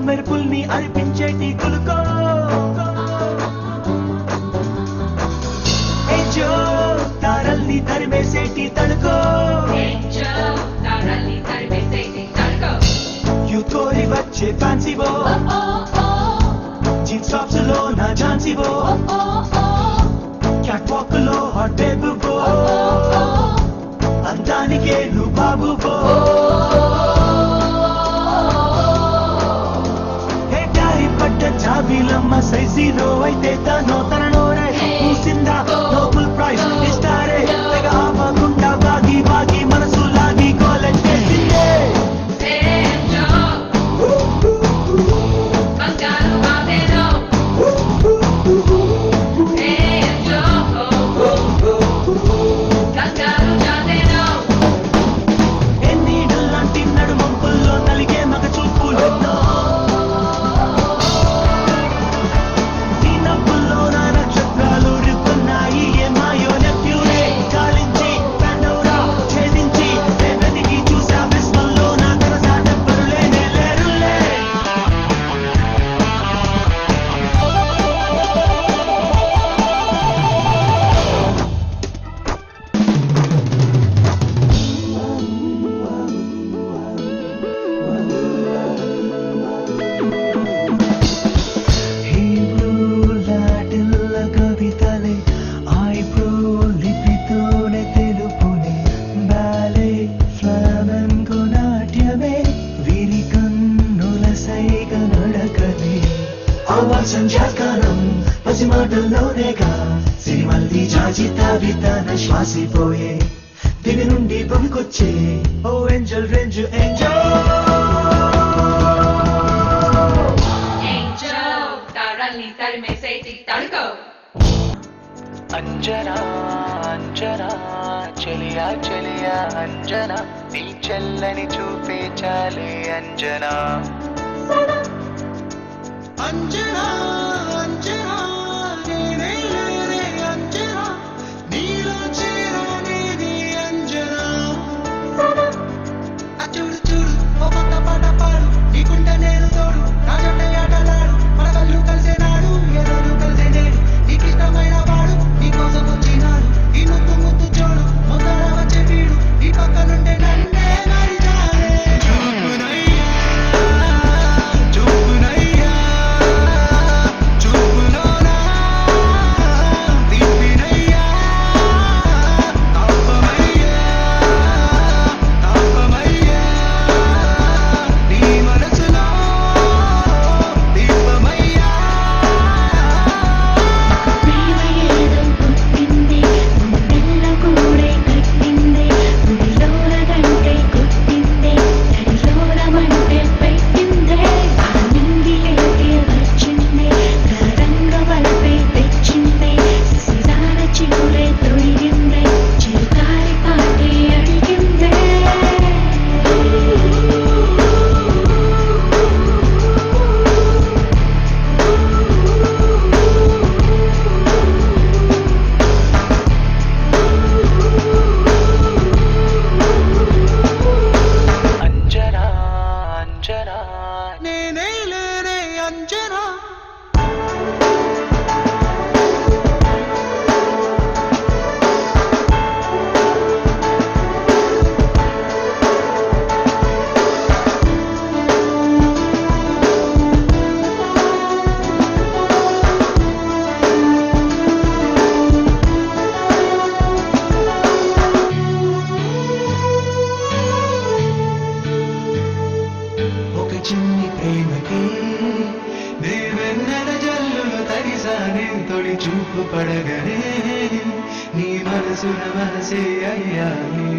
మెరుపుల్ని అర్పించేటి కులుకో తారల్ని తరిమేసేటి తడుకో యూతోరి వచ్చే ఫ్యాన్సీవో jeans tops లో నా ఝాన్సీవో క్యాట్ వాక్ లో హాట్ బేబువో అందానికే నువ్వు బాబువో జాబిలమ్మ సైజీరో అయితే తన నోరే పూసిందా నోబెల్ ప్రైజ్ ఇస్తారే తెగ ఆపకుండా బాగి బాగి మనసు లాగి కాలేజ్ చేసిందే ఎన్నీడల్లాంటి నడుమంపుల్లో నలిగే మగ చూపులు సంధ్యాకాలం పసిమాటల్లోనేగా సిరిమల్లి జాజితావి తన శ్వాసిపోయే దివి నుండి భూమికొచ్చే ఓ angel range angel Anjana Anjana చెలియా చెలియా అంజనా నీ చెల్లని చూపే చాలే అంజనా అంజనా అంజనా నేనే లేనే అంజనా నీలో చేరనేది అంజనా చూడు చూడు ఓ కొత్త పాట పాడు నీకుంటే నేను తోడు నా జంట ఆటలాడు మన కళ్ళు కలిసే నాడు ఏ రోజు కలిసే నేడు నీకిష్టమైన వాడు నీ కోసం వచ్చినాడు ఈ ముద్దు ముద్దు చూడు ముందర వచ్చే వీడు నీ పక్క నుండే నన్నే మరిచాలే తొలి చూపు పడగనే నీ మనసున మనసే అయ్యానే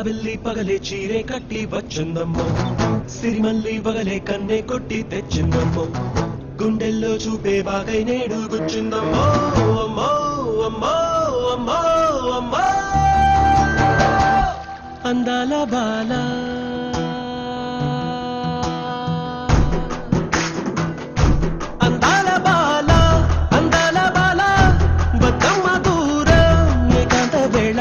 జాబిల్లి పగలే చీరే కట్టి వచ్చిందమ్మో, సిరిమల్లి పగలే కన్నే కొట్టి తెచ్చిందమ్మో, గుండెల్లో చూపే బాగై నేడు గుచ్చిందమ్మో. అమ్మో అమ్మో అమ్మో అమ్మో అందాల బాల, అందాల బాల, అందాల బాల, బతుకమ్మ దూరం ఏకాంత వేళ,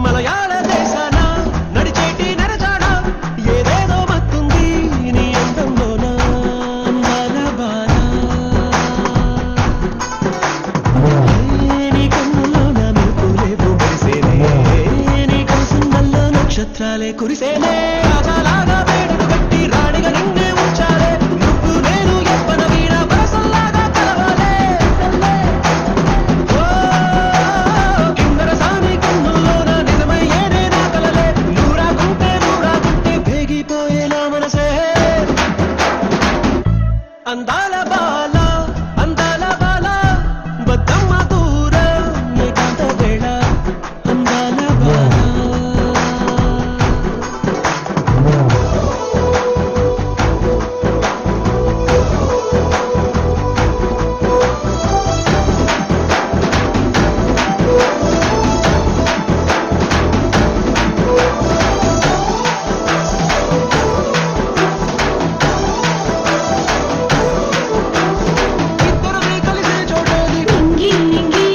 మలయాళ దేశాన నడిచేటి నరజాడ, ఏదేదో మత్తుంది నీ అందంలోన. అందాల బాల, నీ కన్నులోన మెరుపులేవు మెరిసేనే, నీ కౌసందల్లో నక్షత్రాలే కురిసేనే, రాజాలాగా వేడుకు కట్టి రాణిగా నిన్నే ఉంచాలే, నువ్వు నేను ఎవ్వన వీణ వరసల్లాగా కలవాలే. ఓ కిన్నర సామి కన్నుల్లోన నిజమయ్యేనే నా కలలే, నూరాకుంటే వేగిపోయే నా మనసే. అందాల బాల, అందాల బాల, బతుకమ్మ దూరం ఏకాంత వేళ, అందాల బాల. ఇద్దరిని కలిసే చోటేది నింగి నింగి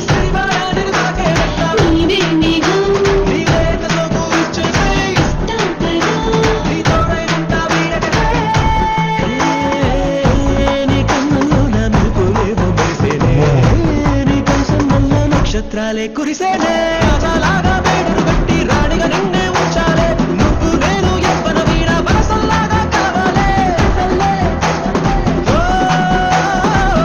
శ్రీవారానికి తాకేదట్ట, నీవే మేఘం నీ లేత సోకు ఇచ్చేసేయ్, తాపరా నీ తోడై ఉంటా వీడకటే. నీ కన్నుల్లోన మెరుపులేవో మెరిసేనే, నీ కౌసందల్లో నక్షత్రాలే కురిసేనే, రాజాలాగా వేడుకు కట్టి రాణిగా నిన్నే ఉంచాలే, నువ్వు నేను ఎవ్వన వీణ వరసల్లాగా కలవాలే. ఓ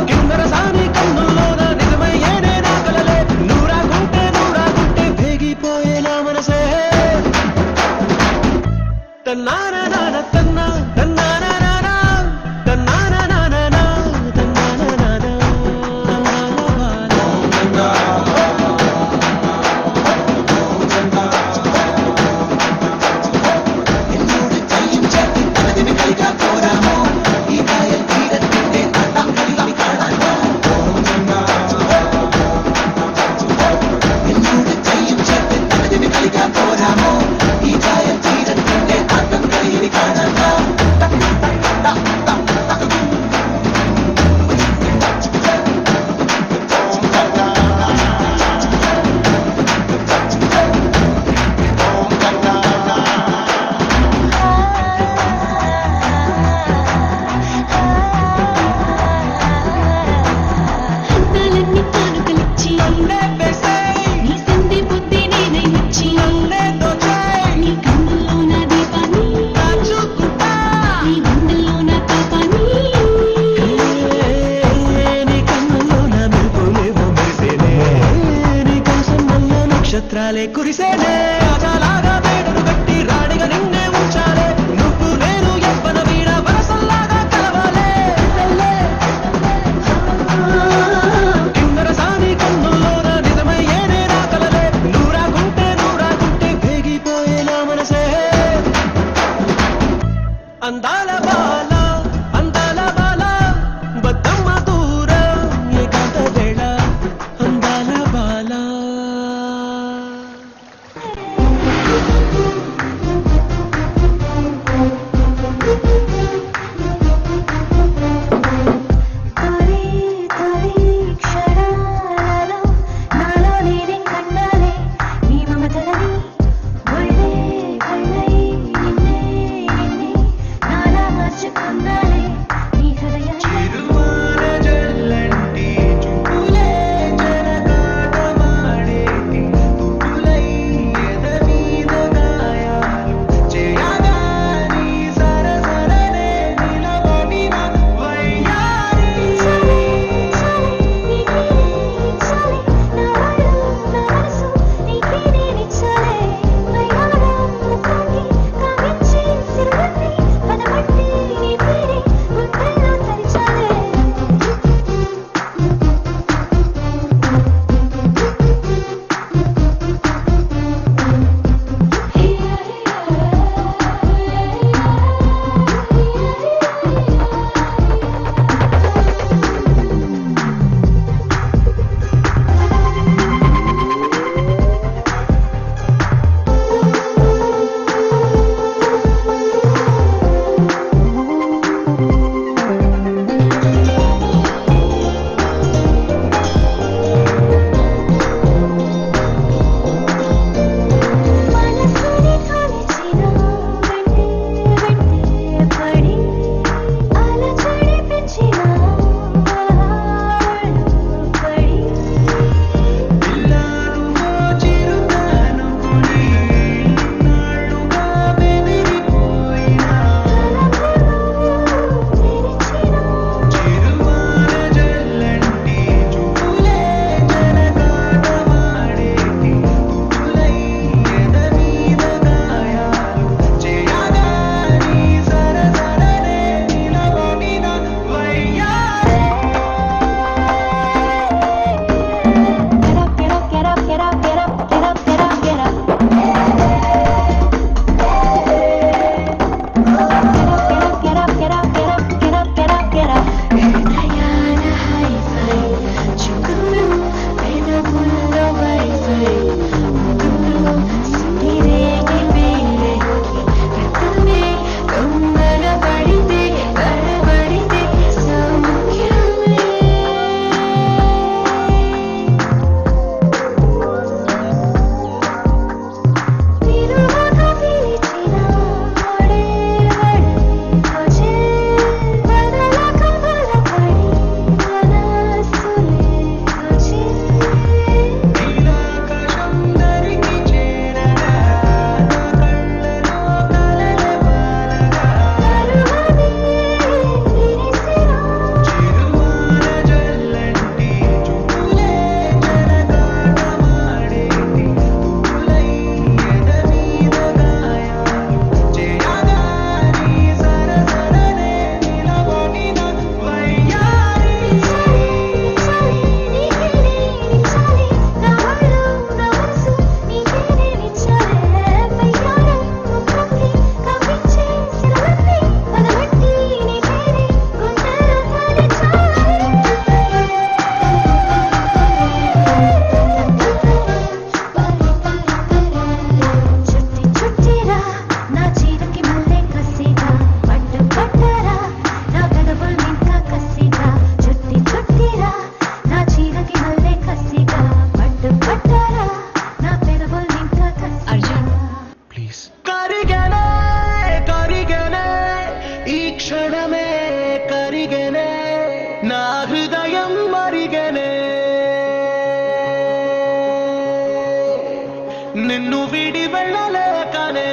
కిన్నర సామి కన్నుల్లోన నిజమయ్యేనే నా కలలే, నూరాకుంటే వేగిపోయే నా మనసే. తన్నానా తన్నా తన్నానా తన్నానా తన్నానా എന്നോട് കയ്യും ചേർത്ത് തനതിന് കളിക്കാൻ പോരാമോ, ഈ കായൽ തീരത്തിന്റെ അട്ടം കളി കാണാമോ. എന്നോട് കയ്യും ചേർത്ത് തനതിന് കളിക്കാൻ പോരാമോ, ഈ കായൽ തീരത്തിന്റെ അട്ടം കളി കാണാമോ. అందాలన్నీ కానుకలిచ్చి నీ సందే బుద్ధి నేనై వచ్చి, నీ కన్నుల్లోన దీపాన్ని, నీ గుండెల్లోన తాపాన్ని. నీ కన్నుల్లోన మెరుపులేవో మెరిసేనే, నీ కౌసందల్లో నక్షత్రాలే కురిసేనే, రాజాలాగా వేడుకు కట్టి రాణిగా నిన్నే ఉంచాలే, నువ్వు నేను ఎవ్వన వీణ వరసల్లాగా కలవాలే. కిన్నర సామి కన్నుల్లోన నిజమయ్యేనే నా కలలే, నూరాకుంటే వేగిపోయే నా మనసే. అందాల బాల, అందాల బాల, బతుకమ్మ దూరం ఏకాంత వేళ, అందాల బాల. నా హృదయం మరిగనే నిన్ను విడి వెళ్ళలేకనే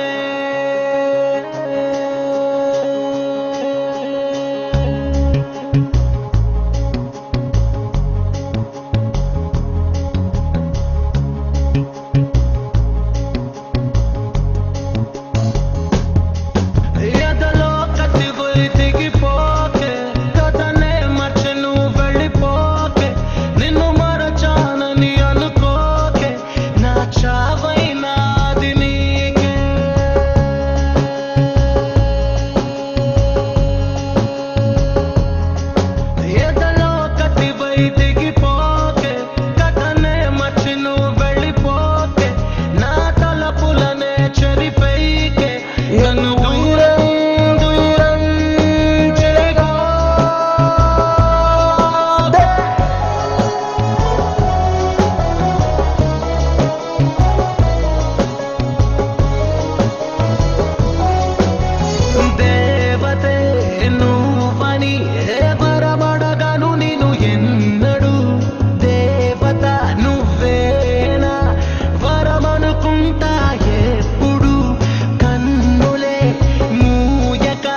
ఎదలో కత్తిపోయి తెగిపోకే కథనే మర్చి నువ్వు వెళ్ళిపోకే నిన్ను మరచానని అనుకోకే నా చావైనాది నీకే ఎదలో కత్తిపోయి తెగిపోకే కథనే మర్చి నువ్వు వెళ్ళిపోకే నా తలపులనే చెరిపైకే నన్ను దూరం దూరం చేయగా దేవతే నువ్వని వరమడగను నేను ఎన్నడు దేవత నువ్వేనా వరమనుకుంటా ఎప్పుడు కన్నులే మూయక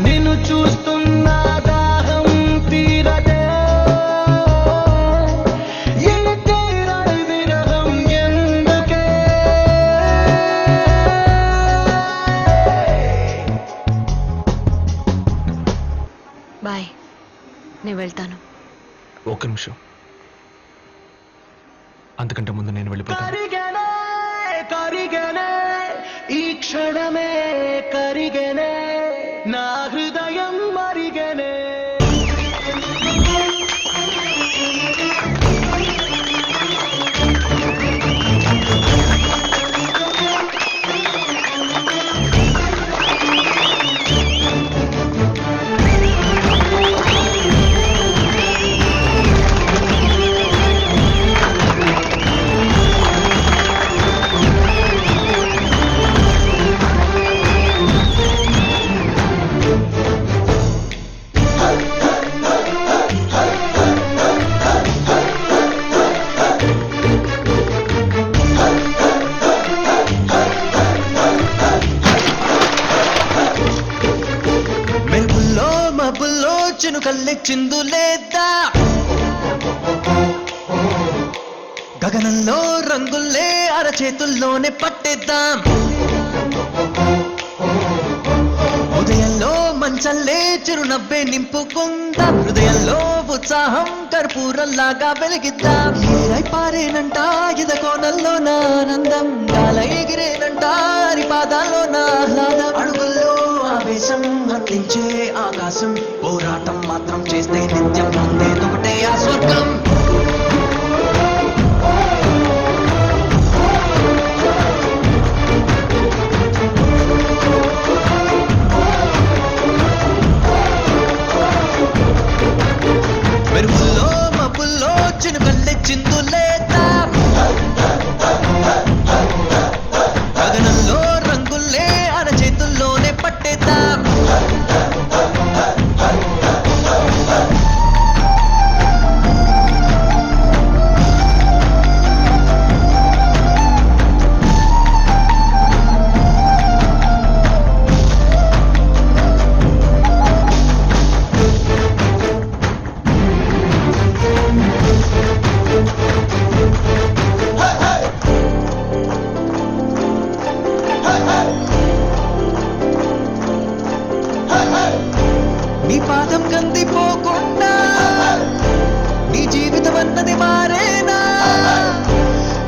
నిన్ను చూస్తున్న దాహం తీరదే ఈ తీరని విరహం ఎందుకే బాయ్ నేను వెళ్తాను. ఒక్క నిమిషం, అంతకంటే ముందు నేను వెళ్ళిపోతాను. కరిగనే కరిగనే ఈ క్షణమే కరిగనే నా హృదయం మరిగనే మెరుపుల్లో మబ్బుల్లో చినుకల్లే చిందులేద్దా గగనంలో రంగుల్లే అరచేతుల్లోనే పట్టేద్దాం ఉదయంలో మంచల్లే చిరునవ్వే నింపుకుందాం హృదయంలో ఉత్సాహం కర్పూరంలాగా వెలిగిద్దాం ఏరై పారేనంట ఇద కోణంలో నా ఆనందం గాల ఎగిరేనంట హరి పాదాల్లో నా ఆహ్లాదం అడుగుల్లో ఆవేశం హత్తించే ఆకాశం పోరాటం మాత్రం చేస్తే నిత్యం పొందేదొకటే ఆ స్వర్గం మెరుపుల్లో మబ్బుల్లో చినుకల్లే చిందులేద్దా గగనంలో రంగుల్లే అరచేతుల్లోనే పట్టేద్దాం నీ పాదం కందిపోకుండా నీ జీవితం అన్నది మారేనా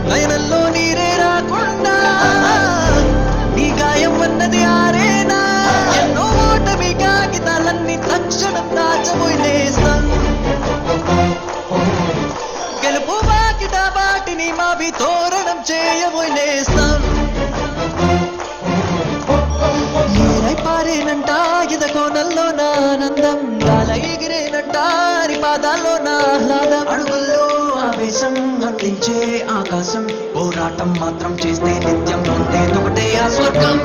నయనంలో నీరే రాకుండా నీ గాయం అన్నది ఆరేనా ఎన్నో ఓటమి కాగితాలన్నీ తక్షణం దాచబోయినేస్తాం గెలుపు బాకిట వాటిని మావి తోరణం చేయబోయినేస్తాం ఏరై పారేనంట ఇద కోణంలో నా ఆనందం గాల ఎగిరేనంట హరి పాదాల్లో నా ఆహ్లాదం అడుగుల్లో ఆవేశం హత్తించే ఆకాశం పోరాటం మాత్రం చేస్తే నిత్యం పొందేదొకటే ఆ స్వర్గం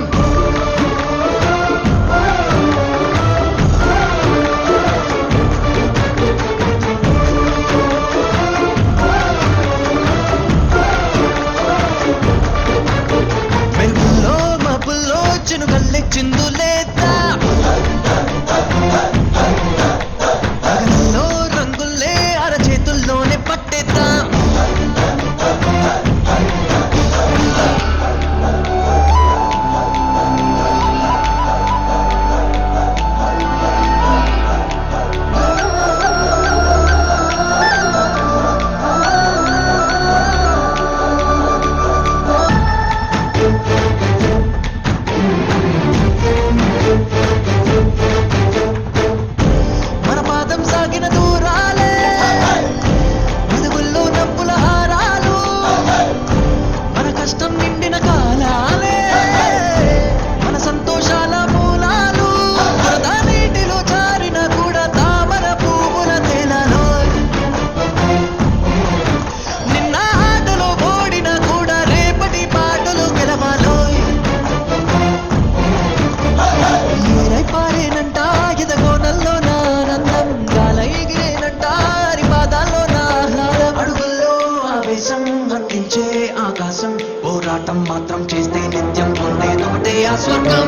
మాత్రం చేస్తే నిత్యం పొందేదొకటే ఆ స్వర్గం